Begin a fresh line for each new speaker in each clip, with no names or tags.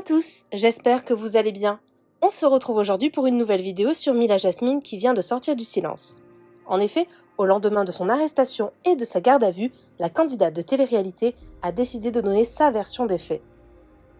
à tous, j'espère que vous allez bien. On se retrouve aujourd'hui pour une nouvelle vidéo sur Mila Jasmine qui vient de sortir du silence. En effet, au lendemain de son arrestation et de sa garde à vue, la candidate de télé-réalité a décidé de donner sa version des faits.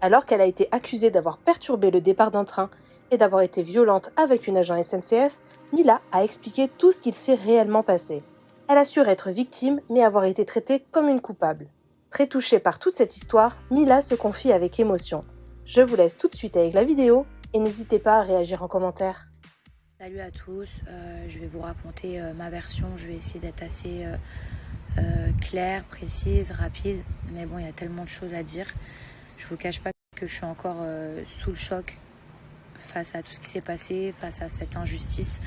Alors qu'elle a été accusée d'avoir perturbé le départ d'un train et d'avoir été violente avec une agent SNCF, Mila a expliqué tout ce qu'il s'est réellement passé. Elle assure être victime mais avoir été traitée comme une coupable. Très touchée par toute cette histoire, Mila se confie avec émotion. Je vous laisse tout de suite avec la vidéo et n'hésitez pas à réagir en commentaire.
Salut à tous, je vais vous raconter ma version, je vais essayer d'être assez claire, précise, rapide, mais bon il y a tellement de choses à dire. Je vous cache pas que je suis encore sous le choc face à tout ce qui s'est passé, face à cette injustice.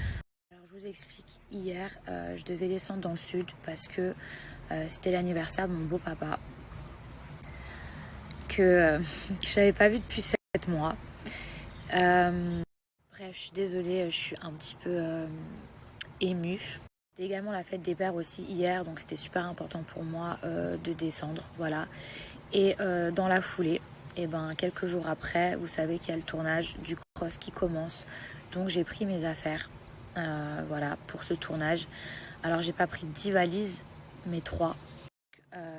Alors je vous explique, hier je devais descendre dans le sud parce que c'était l'anniversaire de mon beau-papa que je n'avais pas vu depuis 7 mois. Bref, je suis désolée, je suis un petit peu émue. C'était également la fête des pères aussi hier, donc c'était super important pour moi de descendre, voilà. Et dans la foulée, quelques jours après, vous savez qu'il y a le tournage du Cross qui commence. Donc j'ai pris mes affaires, voilà, pour ce tournage. Alors j'ai pas pris 10 valises, mais 3.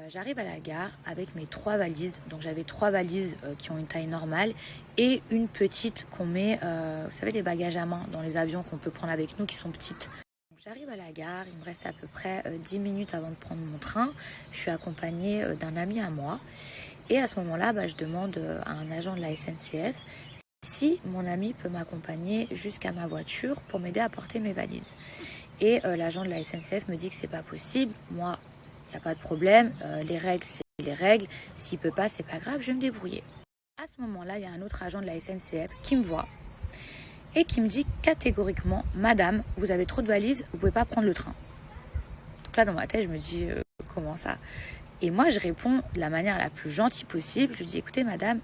J'arrive à la gare avec mes 3 valises. Donc j'avais 3 valises qui ont une taille normale et une petite qu'on met, vous savez, les bagages à main dans les avions qu'on peut prendre avec nous qui sont petites. Donc, j'arrive à la gare, il me reste à peu près 10 minutes avant de prendre mon train. Je suis accompagnée d'un ami à moi. Et à ce moment-là, je demande à un agent de la SNCF si mon ami peut m'accompagner jusqu'à ma voiture pour m'aider à porter mes valises. Et l'agent de la SNCF me dit que c'est pas possible. Moi, il n'y a pas de problème, les règles, c'est les règles. S'il ne peut pas, c'est pas grave, je vais me débrouiller. À ce moment-là, il y a un autre agent de la SNCF qui me voit et qui me dit catégoriquement, Madame, vous avez trop de valises, vous ne pouvez pas prendre le train. Donc là, dans ma tête, je me dis, comment ça? Et moi, je réponds de la manière la plus gentille possible. Je lui dis, écoutez, Madame,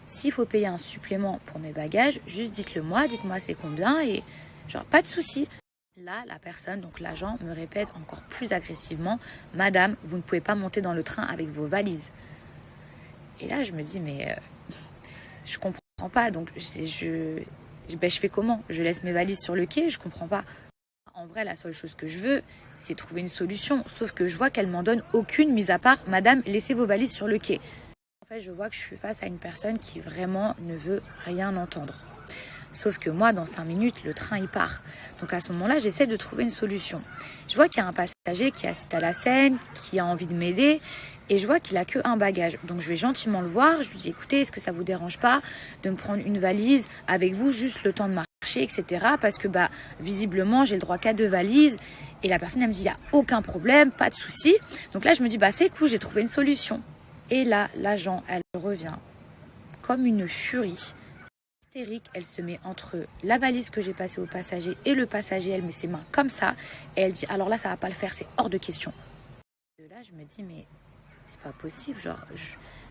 s'il faut payer un supplément pour mes bagages, juste dites-le moi, dites-moi c'est combien et genre, pas de souci. Là, la personne, donc l'agent, me répète encore plus agressivement « Madame, vous ne pouvez pas monter dans le train avec vos valises. » Et là, je me dis « Mais je comprends pas. » Donc, je fais comment? Je laisse mes valises sur le quai? Je comprends pas. En vrai, la seule chose que je veux, c'est trouver une solution. Sauf que je vois qu'elle m'en donne aucune, mis à part « Madame, laissez vos valises sur le quai. » En fait, je vois que je suis face à une personne qui vraiment ne veut rien entendre. Sauf que moi, dans 5 minutes, le train, il part. Donc à ce moment-là, j'essaie de trouver une solution. Je vois qu'il y a un passager qui assiste à la scène, qui a envie de m'aider, et je vois qu'il a qu'un bagage. Donc je vais gentiment le voir, je lui dis, écoutez, est-ce que ça vous dérange pas de me prendre une valise avec vous, juste le temps de marcher, etc. Parce que visiblement, j'ai le droit qu'à 2 valises. Et la personne, elle me dit, il n'y a aucun problème, pas de souci. Donc là, je me dis, c'est cool, j'ai trouvé une solution. Et là, l'agent, elle revient comme une furie. Elle se met entre la valise que j'ai passée au passager et le passager, elle met ses mains comme ça et elle dit alors là ça va pas le faire, c'est hors de question. De là je me dis mais c'est pas possible, genre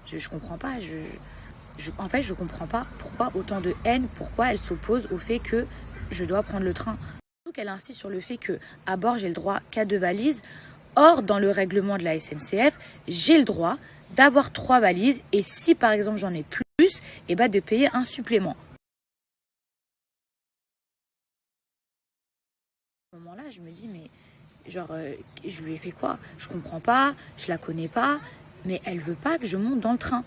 je comprends pas, en fait je comprends pas pourquoi autant de haine, pourquoi elle s'oppose au fait que je dois prendre le train. Donc elle insiste sur le fait que à bord j'ai le droit qu'à 2 valises, or dans le règlement de la SNCF j'ai le droit d'avoir 3 valises et si par exemple j'en ai plus, de payer un supplément. À ce moment-là, je me dis, mais je lui ai fait quoi? Je comprends pas, je la connais pas, mais elle veut pas que je monte dans le train.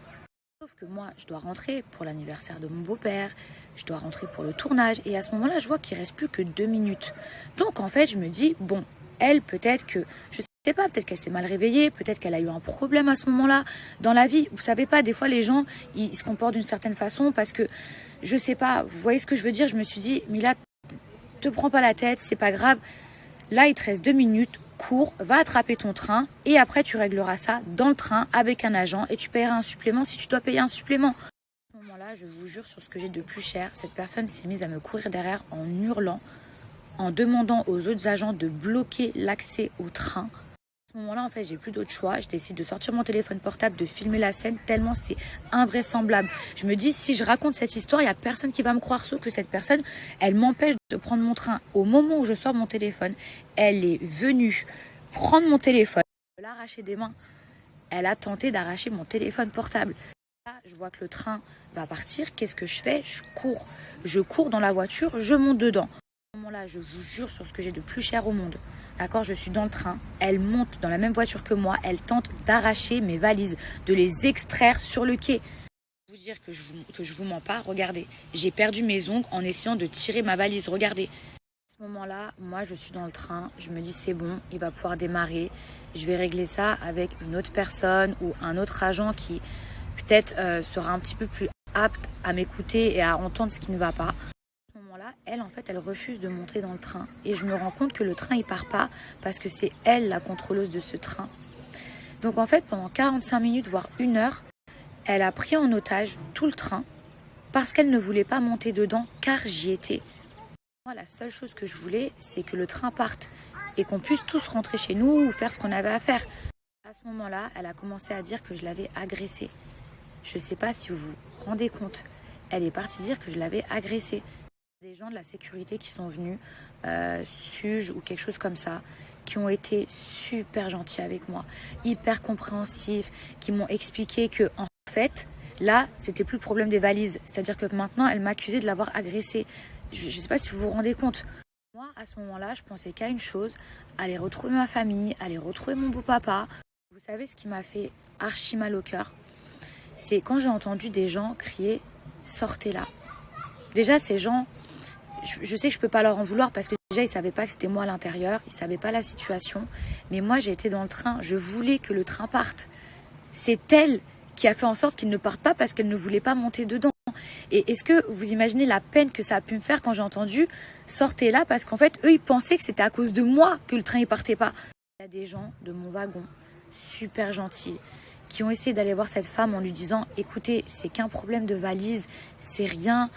Sauf que moi, je dois rentrer pour l'anniversaire de mon beau-père, je dois rentrer pour le tournage, et à ce moment-là, je vois qu'il reste plus que 2 minutes. Donc en fait, je me dis, bon, elle, peut-être que, je sais pas, peut-être qu'elle s'est mal réveillée, peut-être qu'elle a eu un problème à ce moment-là dans la vie. Vous savez pas, des fois, les gens, ils se comportent d'une certaine façon parce que, je sais pas, vous voyez ce que je veux dire? Je me suis dit, Mila, te prends pas la tête, c'est pas grave. Là, il te reste 2 minutes, cours, va attraper ton train et après tu régleras ça dans le train avec un agent et tu paieras un supplément si tu dois payer un supplément. À ce moment-là, je vous jure sur ce que j'ai de plus cher, cette personne s'est mise à me courir derrière en hurlant, en demandant aux autres agents de bloquer l'accès au train. À ce moment-là, en fait, j'ai plus d'autre choix. Je décide de sortir mon téléphone portable, de filmer la scène, tellement c'est invraisemblable. Je me dis, si je raconte cette histoire, il n'y a personne qui va me croire, sauf que cette personne, elle m'empêche de prendre mon train. Au moment où je sors mon téléphone, elle est venue prendre mon téléphone, l'arracher des mains. Elle a tenté d'arracher mon téléphone portable. Là, je vois que le train va partir. Qu'est-ce que je fais? Je cours dans la voiture, je monte dedans. À ce moment-là, je vous jure sur ce que j'ai de plus cher au monde. D'accord, je suis dans le train. Elle monte dans la même voiture que moi. Elle tente d'arracher mes valises, de les extraire sur le quai. Je vais vous dire que je vous mens pas. Regardez, j'ai perdu mes ongles en essayant de tirer ma valise. Regardez. À ce moment-là, moi, je suis dans le train. Je me dis c'est bon, il va pouvoir démarrer. Je vais régler ça avec une autre personne ou un autre agent qui peut-être sera un petit peu plus apte à m'écouter et à entendre ce qui ne va pas. À ce moment-là, elle, en fait, elle refuse de monter dans le train. Et je me rends compte que le train, il part pas parce que c'est elle la contrôleuse de ce train. Donc, en fait, pendant 45 minutes, voire 1 heure, elle a pris en otage tout le train parce qu'elle ne voulait pas monter dedans car j'y étais. Moi, la seule chose que je voulais, c'est que le train parte et qu'on puisse tous rentrer chez nous ou faire ce qu'on avait à faire. À ce moment-là, elle a commencé à dire que je l'avais agressée. Je ne sais pas si vous vous rendez compte. Elle est partie dire que je l'avais agressée. Des gens de la sécurité qui sont venus, SUGE ou quelque chose comme ça, qui ont été super gentils avec moi, hyper compréhensifs, qui m'ont expliqué que en fait, là, c'était plus le problème des valises. C'est-à-dire que maintenant, elle m'accusait de l'avoir agressée. Je ne sais pas si vous vous rendez compte. Moi, à ce moment-là, je pensais qu'à une chose, aller retrouver ma famille, aller retrouver mon beau-papa. Vous savez ce qui m'a fait archi mal au cœur? C'est quand j'ai entendu des gens crier « Sortez là ». Déjà, ces gens, je sais que je ne peux pas leur en vouloir parce que déjà, ils ne savaient pas que c'était moi à l'intérieur, ils ne savaient pas la situation. Mais moi, j'ai été dans le train, je voulais que le train parte. C'est elle qui a fait en sorte qu'il ne parte pas parce qu'elle ne voulait pas monter dedans. Et est-ce que vous imaginez la peine que ça a pu me faire quand j'ai entendu « Sortez là » parce qu'en fait, eux, ils pensaient que c'était à cause de moi que le train ne partait pas. Il y a des gens de mon wagon, super gentils, qui ont essayé d'aller voir cette femme en lui disant « Écoutez, c'est qu'un problème de valise, c'est rien.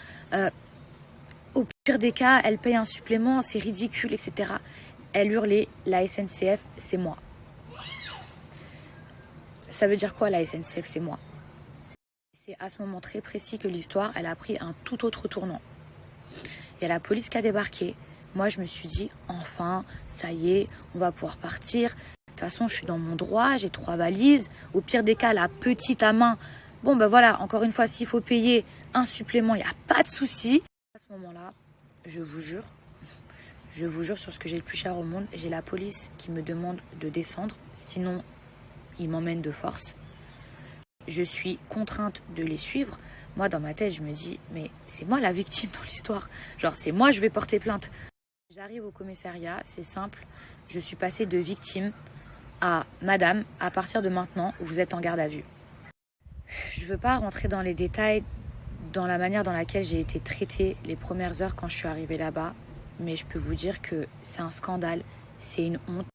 Au pire des cas, elle paye un supplément, c'est ridicule, etc. » Elle hurlait « La SNCF, c'est moi. » Ça veut dire quoi la SNCF, c'est moi? C'est à ce moment très précis que l'histoire, elle a pris un tout autre tournant. Il y a la police qui a débarqué. Moi, je me suis dit, enfin, ça y est, on va pouvoir partir. De toute façon, je suis dans mon droit, j'ai 3 valises. Au pire des cas, la petite à main. Bon, ben voilà, encore une fois, s'il faut payer un supplément, il n'y a pas de souci. À ce moment-là, je vous jure sur ce que j'ai le plus cher au monde, j'ai la police qui me demande de descendre. Sinon, ils m'emmènent de force. Je suis contrainte de les suivre. Moi, dans ma tête, je me dis, mais c'est moi la victime dans l'histoire. Genre, c'est moi, je vais porter plainte. J'arrive au commissariat, c'est simple. Je suis passée de victime à madame, à partir de maintenant, vous êtes en garde à vue. Je ne veux pas rentrer dans les détails, dans la manière dans laquelle j'ai été traitée les premières heures quand je suis arrivée là-bas. Mais je peux vous dire que c'est un scandale, c'est une honte,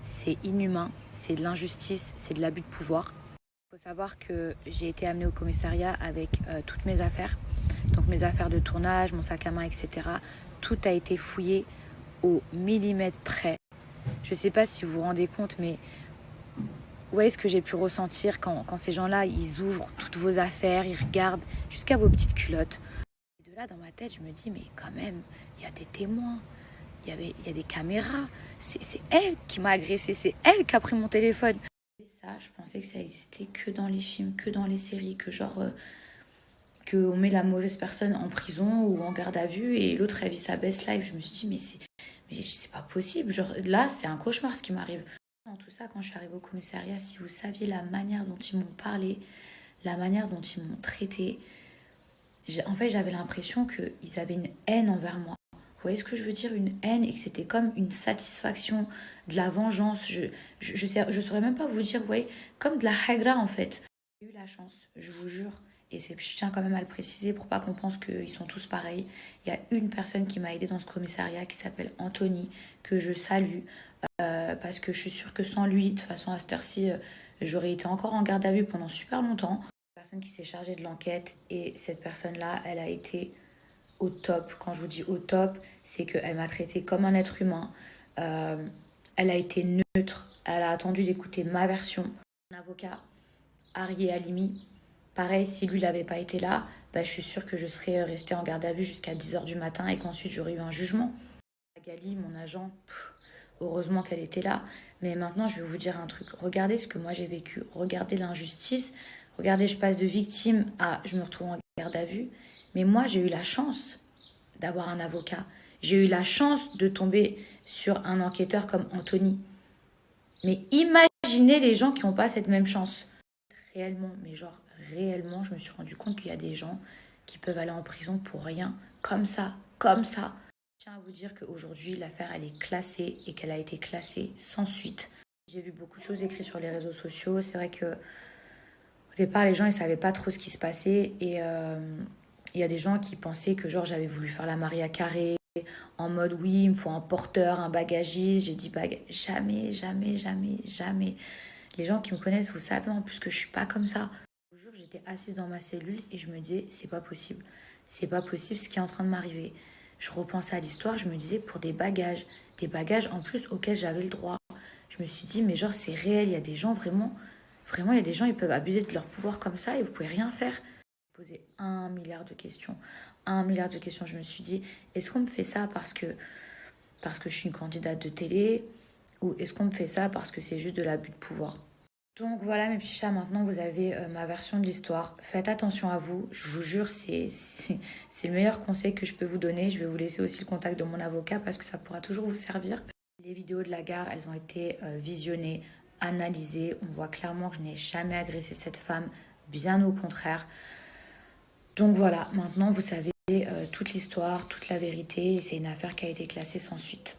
c'est inhumain, c'est de l'injustice, c'est de l'abus de pouvoir. Il faut savoir que j'ai été amenée au commissariat avec toutes mes affaires. Donc mes affaires de tournage, mon sac à main, etc. Tout a été fouillé au millimètre près. Je ne sais pas si vous vous rendez compte, mais vous voyez ce que j'ai pu ressentir quand ces gens-là, ils ouvrent toutes vos affaires, ils regardent jusqu'à vos petites culottes. Et de là, dans ma tête, je me dis, mais quand même, il y a des témoins, il y a des caméras. C'est elle qui m'a agressée, c'est elle qui a pris mon téléphone. Ça, je pensais que ça existait que dans les films, que dans les séries, que genre qu'on met la mauvaise personne en prison ou en garde à vue et l'autre elle vit sa best life. Je me suis dit mais c'est pas possible. Genre là, c'est un cauchemar ce qui m'arrive. Dans tout ça, quand je suis arrivée au commissariat, si vous saviez la manière dont ils m'ont parlé, la manière dont ils m'ont traité, en fait, j'avais l'impression qu'ils avaient une haine envers moi. Vous voyez ce que je veux dire? Une haine et que c'était comme une satisfaction, de la vengeance. Je saurais même pas vous dire, vous voyez, comme de la hagra en fait. J'ai eu la chance, je vous jure, et je tiens quand même à le préciser pour pas qu'on pense qu'ils sont tous pareils. Il y a une personne qui m'a aidée dans ce commissariat qui s'appelle Anthony, que je salue, parce que je suis sûre que sans lui, de toute façon à cette heure-ci, j'aurais été encore en garde à vue pendant super longtemps. La personne qui s'est chargée de l'enquête, et cette personne-là, elle a été au top. Quand je vous dis au top, c'est qu'elle m'a traité comme un être humain. Elle a été neutre. Elle a attendu d'écouter ma version. Mon avocat, Ari Halimi, pareil, si lui n'avait pas été là, bah, je suis sûre que je serais restée en garde à vue jusqu'à 10h du matin et qu'ensuite j'aurais eu un jugement. Gali, mon agent, heureusement qu'elle était là. Mais maintenant, je vais vous dire un truc. Regardez ce que moi j'ai vécu. Regardez l'injustice. Regardez, je passe de victime à je me retrouve en garde à vue. Mais moi, j'ai eu la chance d'avoir un avocat. J'ai eu la chance de tomber sur un enquêteur comme Anthony. Mais imaginez les gens qui n'ont pas cette même chance. Réellement, mais genre réellement, je me suis rendu compte qu'il y a des gens qui peuvent aller en prison pour rien, comme ça, comme ça. Je tiens à vous dire qu'aujourd'hui, l'affaire, elle est classée et qu'elle a été classée sans suite. J'ai vu beaucoup de choses écrites sur les réseaux sociaux. C'est vrai que au départ, les gens, ils savaient pas trop ce qui se passait. Et il y a des gens qui pensaient que genre j'avais voulu faire la Maria Carré en mode oui, il me faut un porteur, un bagagiste. J'ai dit jamais, jamais, jamais, jamais. Les gens qui me connaissent, vous savez en plus que je suis pas comme ça. Un jour, j'étais assise dans ma cellule et je me disais, c'est pas possible. C'est pas possible ce qui est en train de m'arriver. Je repensais à l'histoire, je me disais, pour des bagages en plus auxquels j'avais le droit. Je me suis dit, mais genre, c'est réel, il y a des gens vraiment, vraiment, il y a des gens, ils peuvent abuser de leur pouvoir comme ça et vous pouvez rien faire. Poser 1 milliard de questions. 1 milliard de questions. Je me suis dit, est-ce qu'on me fait ça parce que je suis une candidate de télé ou est-ce qu'on me fait ça parce que c'est juste de l'abus de pouvoir? Donc voilà mes petits chats, maintenant vous avez ma version de l'histoire. Faites attention à vous, je vous jure, c'est le meilleur conseil que je peux vous donner. Je vais vous laisser aussi le contact de mon avocat parce que ça pourra toujours vous servir. Les vidéos de la gare, elles ont été visionnées, analysées. On voit clairement que je n'ai jamais agressé cette femme, bien au contraire. Donc voilà, maintenant vous savez toute l'histoire, toute la vérité et c'est une affaire qui a été classée sans suite.